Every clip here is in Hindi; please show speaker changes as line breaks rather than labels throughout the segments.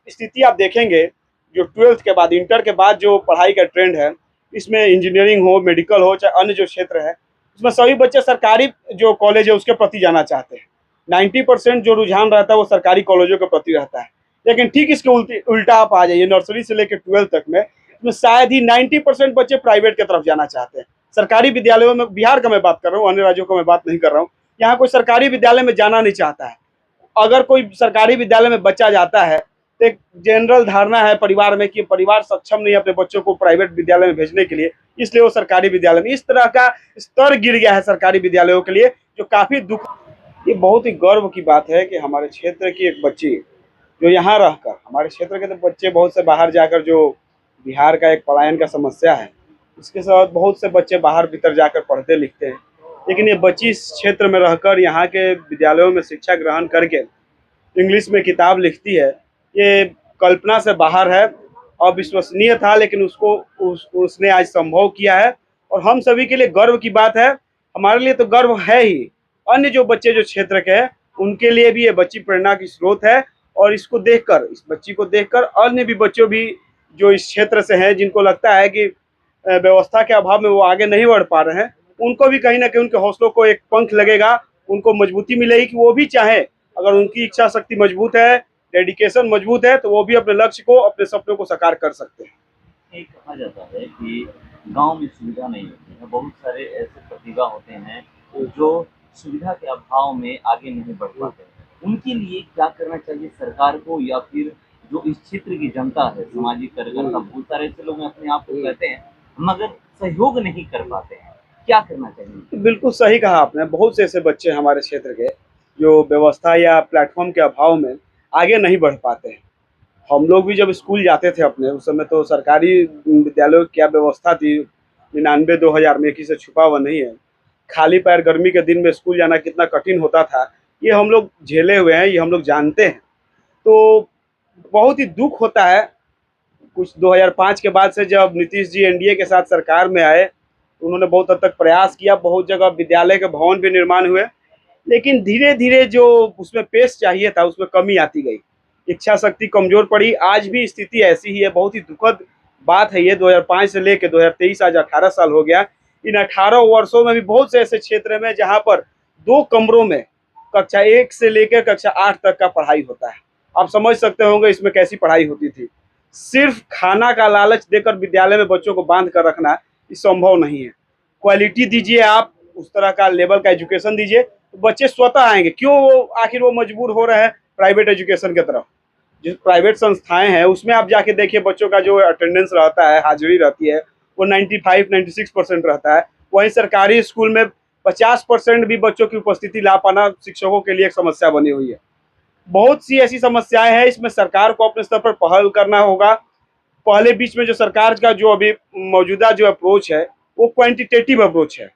स्थिति आप देखेंगे, जो 12th के बाद, इंटर के बाद जो पढ़ाई का ट्रेंड है, इसमें इंजीनियरिंग हो, मेडिकल हो, चाहे अन्य जो क्षेत्र है, इसमें सभी बच्चे सरकारी जो कॉलेज है उसके प्रति जाना चाहते हैं। 90% जो रुझान रहता है वो सरकारी कॉलेजों के प्रति रहता है। लेकिन ठीक इसके उल्टा आप आ जाइए, नर्सरी से लेकर 12th तक में, इसमें शायद ही 90% बच्चे प्राइवेट की तरफ जाना चाहते हैं। सरकारी विद्यालयों में, बिहार का मैं बात कर रहा हूँ, अन्य राज्यों का मैं बात नहीं कर रहा हूँ, यहाँ कोई सरकारी विद्यालय में जाना नहीं चाहता है। अगर कोई सरकारी विद्यालय में बच्चा जाता है तो एक जनरल धारणा है परिवार में कि परिवार सक्षम नहीं है अपने बच्चों को प्राइवेट विद्यालय में भेजने के लिए, इसलिए वो सरकारी विद्यालय में, इस तरह का स्तर गिर गया है सरकारी विद्यालयों के लिए, जो काफी दुख। ये बहुत ही गर्व की बात है कि हमारे क्षेत्र की एक बच्ची जो यहाँ रहकर, हमारे क्षेत्र के तो बच्चे बहुत से बाहर जाकर, जो बिहार का एक पलायन का समस्या है, इसके साथ बहुत से बच्चे बाहर भीतर जाकर पढ़ते लिखते हैं, लेकिन ये बच्ची इस क्षेत्र में रहकर यहाँ के विद्यालयों में शिक्षा ग्रहण करके इंग्लिश में किताब लिखती है। ये कल्पना से बाहर है, अविश्वसनीय था, लेकिन उसने आज संभव किया है और हम सभी के लिए गर्व की बात है। हमारे लिए तो गर्व है ही, अन्य जो बच्चे जो क्षेत्र के हैं उनके लिए भी ये बच्ची प्रेरणा की स्रोत है। और इसको देखकर, इस बच्ची को देखकर अन्य भी बच्चों भी जो इस क्षेत्र से हैं, जिनको लगता है कि व्यवस्था के अभाव में वो आगे नहीं बढ़ पा रहे हैं, उनको भी कहीं ना कहीं उनके हौसलों को एक पंख लगेगा, उनको मजबूती मिलेगी कि वो भी चाहे, अगर उनकी इच्छा शक्ति मजबूत है, डेडिकेशन मजबूत है, तो वो भी अपने लक्ष्य को, अपने सपनों को साकार कर सकते हैं।
ये कहा जाता है कि गांव में सुविधा नहीं होती है, बहुत सारे ऐसे प्रतिभा होते हैं जो सुविधा के अभाव में आगे नहीं बढ़ पाते। उनके लिए क्या करना चाहिए सरकार को, या फिर जो इस क्षेत्र की जनता है, सामाजिक कार्यकर्ता, बहुत सारे ऐसे लोग अपने आप को कहते हैं मगर सहयोग नहीं कर पाते हैं, क्या करना चाहिए?
बिल्कुल सही कहा आपने। बहुत से ऐसे बच्चे हमारे क्षेत्र के जो व्यवस्था या प्लेटफॉर्म के अभाव में आगे नहीं बढ़ पाते हैं। हम लोग भी जब स्कूल जाते थे अपने, उस समय तो सरकारी विद्यालयों की क्या व्यवस्था थी, 99-2000 में, किसी से छुपा हुआ नहीं है। खाली पैर गर्मी के दिन में स्कूल जाना कितना कठिन होता था, ये हम लोग झेले हुए हैं, ये हम लोग जानते हैं। तो बहुत ही दुख होता है, कुछ 2005 के बाद से जब नीतीश जी एनडीए के साथ सरकार में आए, उन्होंने बहुत हद तक प्रयास किया, बहुत जगह विद्यालय के भवन भी निर्माण हुए, लेकिन धीरे धीरे जो उसमें पेश चाहिए था उसमें कमी आती गई, इच्छा शक्ति कमजोर पड़ी। आज भी स्थिति ऐसी ही है, बहुत ही दुखद बात है ये। 2005 से लेकर 2023 आज 18 साल हो गया। इन 18 वर्षों में भी बहुत से ऐसे क्षेत्र में जहाँ पर 2 कमरों में कक्षा 1 से लेकर कक्षा 8 तक का पढ़ाई होता है। आप समझ सकते होंगे इसमें कैसी पढ़ाई होती थी। सिर्फ खाना का लालच देकर विद्यालय में बच्चों को बांध कर रखना ये संभव नहीं है। क्वालिटी दीजिए, आप उस तरह का लेवल का एजुकेशन दीजिए, तो बच्चे स्वतः आएंगे। क्यों आखिर वो मजबूर हो रहे हैं प्राइवेट एजुकेशन की तरफ? जो प्राइवेट संस्थाएं हैं उसमें आप जाके देखिए, बच्चों का जो अटेंडेंस रहता है, हाजिरी रहती है, वो 95-96% रहता है। वहीं सरकारी स्कूल में 50% भी बच्चों की उपस्थिति ला पाना शिक्षकों के लिए एक समस्या बनी हुई है। बहुत सी ऐसी समस्याएं हैं, इसमें सरकार को अपने स्तर पर पहल करना होगा। पहले बीच में जो सरकार का जो अभी मौजूदा जो अप्रोच है वो क्वांटिटेटिव अप्रोच है।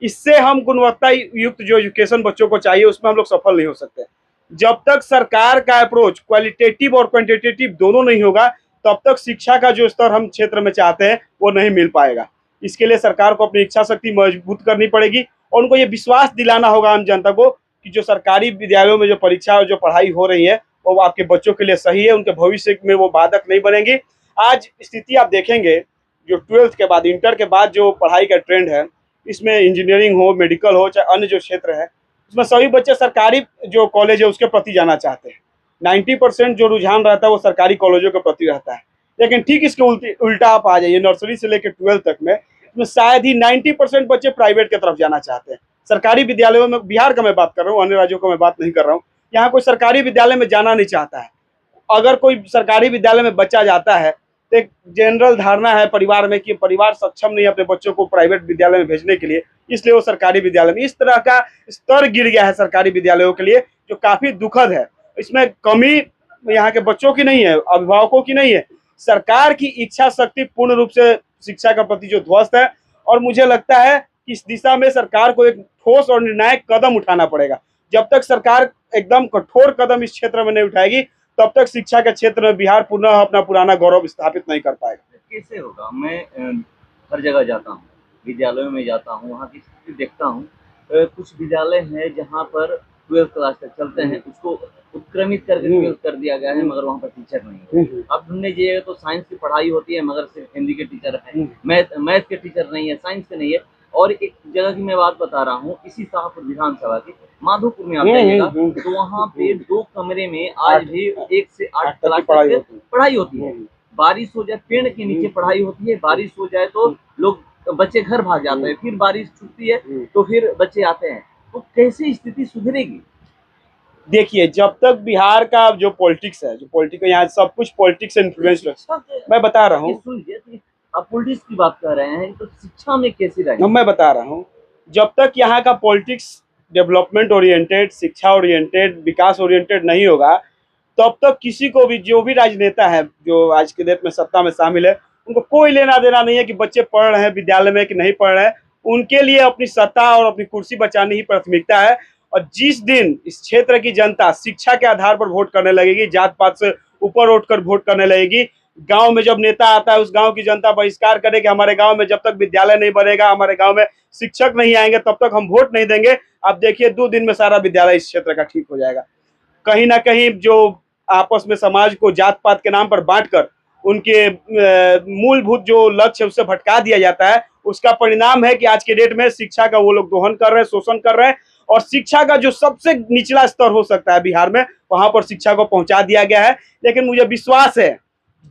इससे हम गुणवत्ता युक्त जो एजुकेशन बच्चों को चाहिए उसमें हम लोग सफल नहीं हो सकते। जब तक सरकार का अप्रोच क्वालिटेटिव और क्वांटिटेटिव दोनों नहीं होगा, तब तक शिक्षा का जो स्तर हम क्षेत्र में चाहते हैं वो नहीं मिल पाएगा। इसके लिए सरकार को अपनी इच्छा शक्ति मजबूत करनी पड़ेगी और उनको ये विश्वास दिलाना होगा आम जनता को कि जो सरकारी विद्यालयों में जो परीक्षा और जो पढ़ाई हो रही है वो आपके बच्चों के लिए सही है, उनके भविष्य में वो बाधक नहीं बनेंगी। आज स्थिति आप देखेंगे, जो 12th के बाद, इंटर के बाद जो पढ़ाई का ट्रेंड है, इसमें इंजीनियरिंग हो, मेडिकल हो, चाहे अन्य जो क्षेत्र है, उसमें सभी बच्चे सरकारी जो कॉलेज है उसके प्रति जाना चाहते हैं। 90% जो रुझान रहता है वो सरकारी कॉलेजों के प्रति रहता है। लेकिन ठीक इसके उल्टा आप आ जाइए, नर्सरी से लेकर 12th तक में, इसमें शायद ही 90% बच्चे प्राइवेट की तरफ जाना चाहते हैं। सरकारी विद्यालयों में, बिहार का मैं बात कर रहा हूँ, अन्य राज्यों का मैं बात नहीं कर रहा हूँ, यहाँ कोई सरकारी विद्यालय में जाना नहीं चाहता है। अगर कोई सरकारी विद्यालय में बच्चा जाता है तो एक जनरल धारणा है परिवार में कि परिवार सक्षम नहीं है अपने बच्चों को प्राइवेट विद्यालय में भेजने के लिए, इसलिए वो सरकारी विद्यालय में, इस तरह का स्तर गिर गया है सरकारी विद्यालयों के लिए, जो काफी दुखद है। इसमें कमी यहाँ के बच्चों की नहीं है, अभिभावकों की नहीं है, सरकार की इच्छा शक्ति पूर्ण रूप से शिक्षा के प्रति जो ध्वस्त है। और मुझे लगता है कि इस दिशा में सरकार को एक ठोस और निर्णायक कदम उठाना पड़ेगा। जब तक सरकार एकदम कठोर कदम इस क्षेत्र में नहीं उठाएगी, तब तक शिक्षा के क्षेत्र में बिहार पुनः अपना पुराना गौरव स्थापित नहीं कर पाएगा।
कैसे होगा? मैं हर जगह जाता हूँ, विद्यालयों में जाता हूँ, वहाँ की स्थिति देखता हूँ। कुछ विद्यालय हैं जहाँ पर 12th क्लास तक चलते हैं उसको उत्क्रमित करके 12th कर दिया गया है, मगर वहाँ पर टीचर नहीं है। अब ढूंढने जाइएगा तो साइंस की पढ़ाई होती है मगर सिर्फ हिंदी के टीचर है, मैथ के टीचर नहीं है, साइंस के नहीं है। और एक जगह की मैं बात बता रहा हूँ, इसी शाहपुर विधानसभा की माधोपुर में आप जाइएगा तो वहाँ पे 2 कमरे में आज भी 1 से 8 क्लास तक पढ़ाई होती है। बारिश हो जाए पेड़ के नीचे पढ़ाई होती है, बारिश हो जाए तो लोग बच्चे घर भाग जाते हैं, फिर बारिश छूटती है तो फिर बच्चे आते हैं। तो कैसे स्थिति सुधरेगी?
देखिए, जब तक बिहार का जो पॉलिटिक्स है, जो पॉलिटिकल यहाँ सब कुछ पॉलिटिक्स से इन्फ्लुएंस्ड है। मैं बता रहा हूँ,
आप पॉलिटिक्स की बात कर रहे हैं तो शिक्षा में कैसी रहेगी?
मैं बता रहा हूँ, जब तक यहाँ का पॉलिटिक्स डेवलपमेंट ओरिएंटेड, शिक्षा ओरिएंटेड, विकास ओरिएंटेड नहीं होगा, तब तक किसी को भी, जो भी राजनेता है जो आज के डेट में सत्ता में शामिल है, उनको कोई लेना देना नहीं है कि बच्चे पढ़ रहे हैं विद्यालय में कि नहीं पढ़ रहे हैं। उनके लिए अपनी सत्ता और अपनी कुर्सी बचाने ही प्राथमिकता है। और जिस दिन इस क्षेत्र की जनता शिक्षा के आधार पर वोट करने लगेगी, जात पात से ऊपर उठकर वोट करने लगेगी, गांव में जब नेता आता है उस गांव की जनता बहिष्कार करे कि हमारे गांव में जब तक विद्यालय नहीं बनेगा, हमारे गांव में शिक्षक नहीं आएंगे, तब तक हम वोट नहीं देंगे। आप देखिए 2 दिन में सारा विद्यालय इस क्षेत्र का ठीक हो जाएगा। कहीं ना कहीं जो आपस में समाज को जात पात के नाम पर बांटकर उनके मूलभूत जो लक्ष्य है उससे भटका दिया जाता है, उसका परिणाम है कि आज के डेट में शिक्षा का वो लोग दोहन कर रहे हैं, शोषण कर रहे हैं। और शिक्षा का जो सबसे निचला स्तर हो सकता है बिहार में, वहां पर शिक्षा को पहुंचा दिया गया है। लेकिन मुझे विश्वास है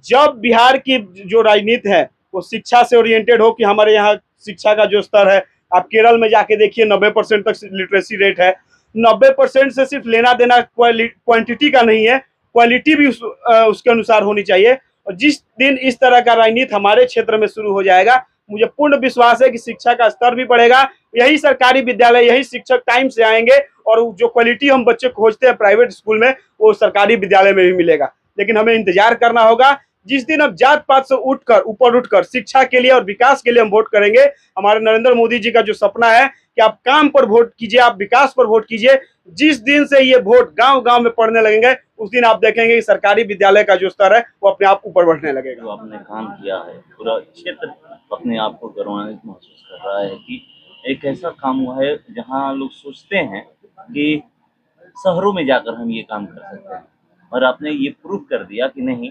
जब बिहार की जो राजनीति है वो शिक्षा से ओरिएंटेड हो कि हमारे यहाँ शिक्षा का जो स्तर है, आप केरल में जाके देखिए 90% तक लिटरेसी रेट है। 90% से सिर्फ लेना देना क्वांटिटी का नहीं है, क्वालिटी भी उसके अनुसार होनी चाहिए। और जिस दिन इस तरह का राजनीति हमारे क्षेत्र में शुरू हो जाएगा, मुझे पूर्ण विश्वास है कि शिक्षा का स्तर भी बढ़ेगा। यही सरकारी विद्यालय, यही शिक्षक टाइम से आएंगे और जो क्वालिटी हम बच्चे खोजते हैं प्राइवेट स्कूल में, वो सरकारी विद्यालय में भी मिलेगा। लेकिन हमें इंतजार करना होगा। जिस दिन अब जात पात से उठकर, ऊपर उठकर शिक्षा के लिए और विकास के लिए हम वोट करेंगे, हमारे नरेंद्र मोदी जी का जो सपना है कि आप काम पर वोट कीजिए, आप विकास पर वोट कीजिए, जिस दिन से ये वोट गांव गांव में पड़ने लगेंगे, उस दिन आप देखेंगे कि सरकारी विद्यालय का जो स्तर है वो अपने आप ऊपर बढ़ने लगेगा।
जो आपने काम किया है, पूरा क्षेत्र अपने आप को गौरवान्वित महसूस कर रहा है कि एक ऐसा काम हुआ है जहां लोग सोचते हैं कि शहरों में जाकर हम ये काम कर सकते हैं, और आपने ये प्रूव कर दिया कि नहीं,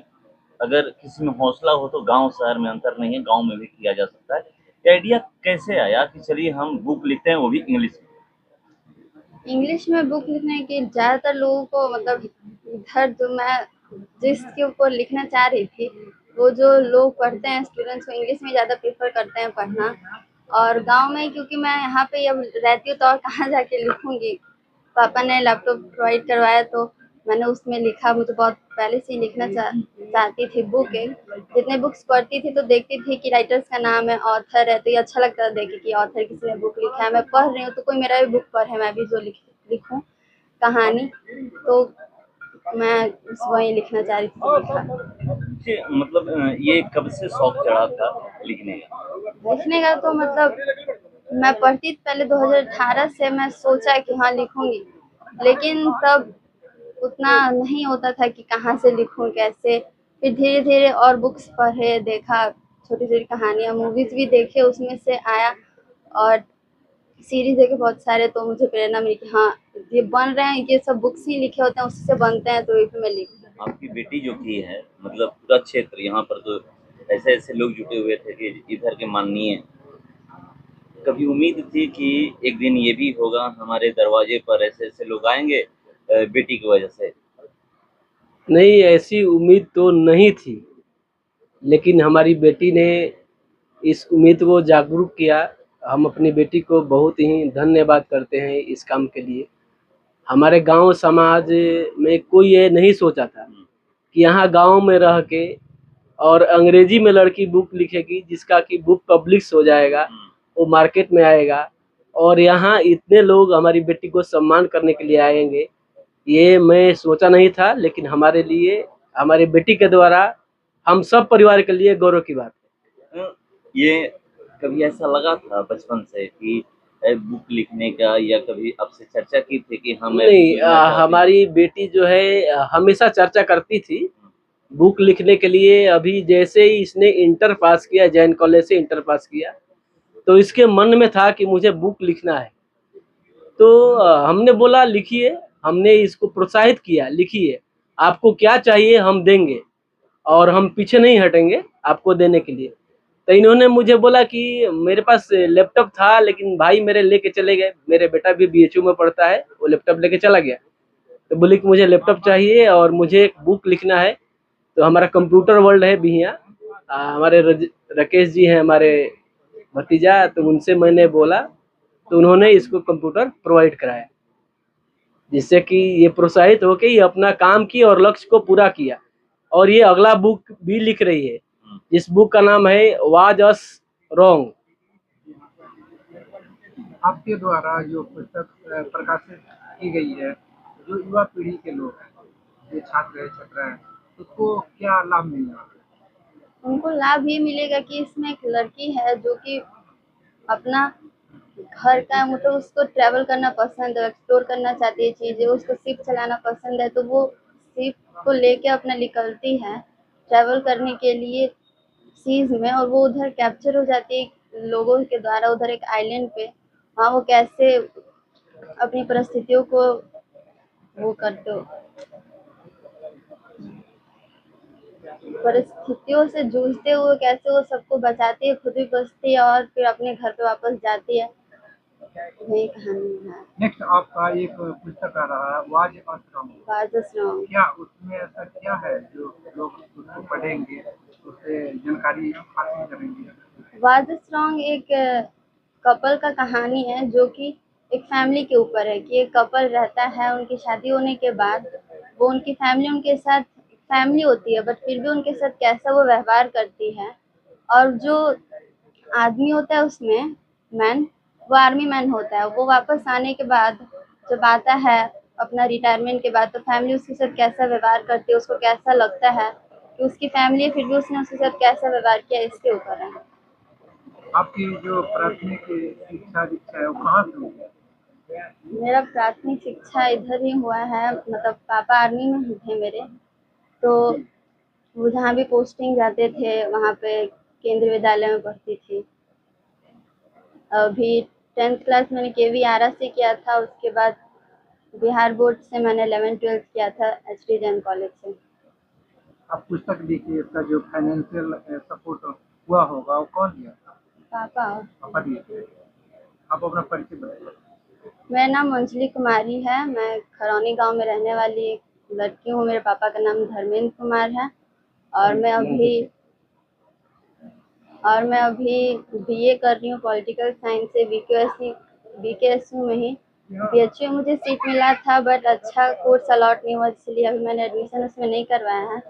अगर किसी में हौसला हो तो गांव शहर में अंतर नहीं है, गांव में भी किया जा सकता है। ये आइडिया कैसे आया कि चलिए हम बुक लिखते हैं, वो भी इंग्लिश में?
इंग्लिश में बुक लिखने के ज़्यादातर लोगों को मतलब इधर जो मैं जिसके ऊपर लिखना चाह रही थी, वो जो लोग पढ़ते हैं स्टूडेंट्स, को इंग्लिश में ज़्यादा प्रेफर करते हैं पढ़ना। और गांव में क्योंकि मैं यहाँ पे अब रहती हूँ तो और कहाँ जाके लिखूँगी, पापा ने लैपटॉप प्रोवाइड करवाया तो मैंने उसमें लिखा। मुझे बहुत पहले से ही लिखना चाहती थी बुक। जितने बुक्स पढ़ती थी तो देखती थी कि राइटर्स का नाम है, ऑथर है, तो ये अच्छा लगता था देख के कि ऑथर किसी ने बुक लिखा है, मैं पढ़ रही हूँ तो कोई मेरा भी बुक पढ़े, मैं भी जो लिखूँ कहानी, तो मैं वही लिखना चाह रही थी तो लिखा।
मतलब ये कब से शौक चढ़ा था लिखने का?
तो मतलब मैं पढ़ती थी पहले 2018 से, मैं सोचा कि हाँ लिखूंगी, लेकिन तब उतना नहीं होता था कि कहाँ से लिखूं कैसे। फिर धीरे धीरे और बुक्स पढ़े, देखा, छोटी छोटी कहानियाँ, मूवीज भी देखे, उसमें से आया, और सीरीज देखे बहुत सारे, तो मुझे प्रेरणा मिली कि हाँ ये बन रहे हैं, ये सब बुक्स ही लिखे होते हैं, उससे बनते हैं, तो ये फिर मैं लिखती हूँ।
आपकी बेटी जो की है, मतलब पूरा क्षेत्र यहाँ पर तो ऐसे ऐसे लोग जुटे हुए थे कि इधर के माननीय, कभी उम्मीद थी कि एक दिन ये भी होगा हमारे दरवाजे पर ऐसे ऐसे लोग आएंगे बेटी की वजह से?
नहीं, ऐसी उम्मीद तो नहीं थी, लेकिन हमारी बेटी ने इस उम्मीद को जागरूक किया। हम अपनी बेटी को बहुत ही धन्यवाद करते हैं इस काम के लिए। हमारे गांव समाज में कोई ये नहीं सोचा था कि यहाँ गांव में रह के और अंग्रेजी में लड़की बुक लिखेगी, जिसका कि बुक पब्लिश हो जाएगा, वो मार्केट में आएगा, और यहाँ इतने लोग हमारी बेटी को सम्मान करने के लिए आएंगे, ये मैं सोचा नहीं था। लेकिन हमारे लिए, हमारी बेटी के द्वारा हम सब परिवार के लिए गौरव की बात है।
ये कभी ऐसा लगा था बचपन से कि बुक लिखने का, या कभी आपसे चर्चा की थी कि हम?
नहीं, हमारी बेटी जो है हमेशा चर्चा करती थी बुक लिखने के लिए। अभी जैसे ही इसने इंटर पास किया, जैन कॉलेज से इंटर पास किया, तो इसके मन में था कि मुझे बुक लिखना है। तो हमने बोला लिखिए, हमने इसको प्रोत्साहित किया, लिखिए, आपको क्या चाहिए हम देंगे और हम पीछे नहीं हटेंगे आपको देने के लिए। तो इन्होंने मुझे बोला कि मेरे पास लैपटॉप था लेकिन भाई मेरे लेके चले गए, मेरे बेटा भी बीएचयू में पढ़ता है, वो लैपटॉप लेके चला गया। तो बोले कि मुझे लैपटॉप चाहिए और मुझे एक बुक लिखना है। तो हमारा कंप्यूटर वर्ल्ड है बिहियां, हमारे राकेश जी हैं हमारे भतीजा, तो उनसे मैंने बोला, तो उन्होंने इसको कंप्यूटर प्रोवाइड कराया, जिससे कि ये प्रोत्साहित होकर ये अपना काम की और लक्ष्य को पूरा किया। और ये अगला बुक भी लिख रही है, जिस बुक का नाम है वाज अस रॉन्ग।
आपके द्वारा जो पुस्तक प्रकाशित की गई है, जो युवा पीढ़ी के लोग हैं, जो छात्र है छात्रा है, उसको क्या लाभ मिलेगा?
उनको लाभ ये मिलेगा कि इसमें एक लड़की है जो कि अपना घर का मतलब उसको ट्रैवल करना पसंद है, एक्सप्लोर करना चाहती है चीज़ें, उसको शिप चलाना पसंद है, तो वो शिप को लेके अपना निकलती है ट्रैवल करने के लिए सीज़ में, और वो उधर कैप्चर हो जाती है लोगों के द्वारा उधर एक आइलैंड पे। वहाँ वो कैसे अपनी परिस्थितियों को वो करते हो, परिस्थितियों से जूझते हुए कैसे वो सबको बचाती है, खुद भी बचती है और फिर अपने घर पे वापस जाती है। यही कहानी है
नेक्स्ट आपका एक पुस्तक आ रहा है, वाज अस रॉन्ग।
बाजस
क्या उसमें ऐसा क्या है जो लोग उसको पढ़ेंगे, उससे जानकारी हासिल करेंगे?
वाज स्ट्रॉन्ग एक कपल का कहानी है जो कि एक फैमिली के ऊपर है कि एक कपल रहता है, उनकी शादी होने के बाद वो उनकी फैमिली उनके साथ फैमिली होती है बट फिर भी उनके साथ कैसा वो व्यवहार करती है। और जो आदमी होता है उसमें मैन, वो आर्मी मैन होता है, वो वापस आने के बाद जब आता है अपना रिटायरमेंट के बाद, तो फैमिली उसके साथ कैसा व्यवहार करती है, उसको कैसा लगता है कि उसकी फैमिली है फिर भी उसने उसके साथ कैसा व्यवहार किया, इसके ऊपर है।
आपकी जो प्राथमिक शिक्षा दीक्षा है वो कहाँ से हुई है?
मेरा प्राथमिक शिक्षा इधर ही हुआ है, मतलब पापा आर्मी में ही थे मेरे, तो वो जहाँ भी पोस्टिंग जाते थे वहाँ पे केंद्रीय विद्यालय में पढ़ती थी। अभी 10th क्लास मैंने केवी आरा से किया था, उसके बाद बिहार बोर्ड से मैंने 11th-12th किया था एचडी जैन कॉलेज से।
आप पुस्तक लिखिए, इसका जो फाइनेंशियल सपोर्ट हुआ होगा वो कौन दिया था?
पापा।
पापा दिए थे। आप अपना परिचय बताइए।
मेरा नाम अंजलि कुमारी है, मैं खरौनी गांव में रहने वाली एक लड़की हूँ। मेरे पापा का नाम धर्मेंद्र कुमार है और मैं अभी बीए कर रही हूँ पॉलिटिकल साइंस से बीकेएसयू में ही। बीएचयू मुझे सीट मिला था बट अच्छा कोर्स अलॉट नहीं हुआ, इसलिए अभी मैंने एडमिशन उसमें नहीं करवाया है।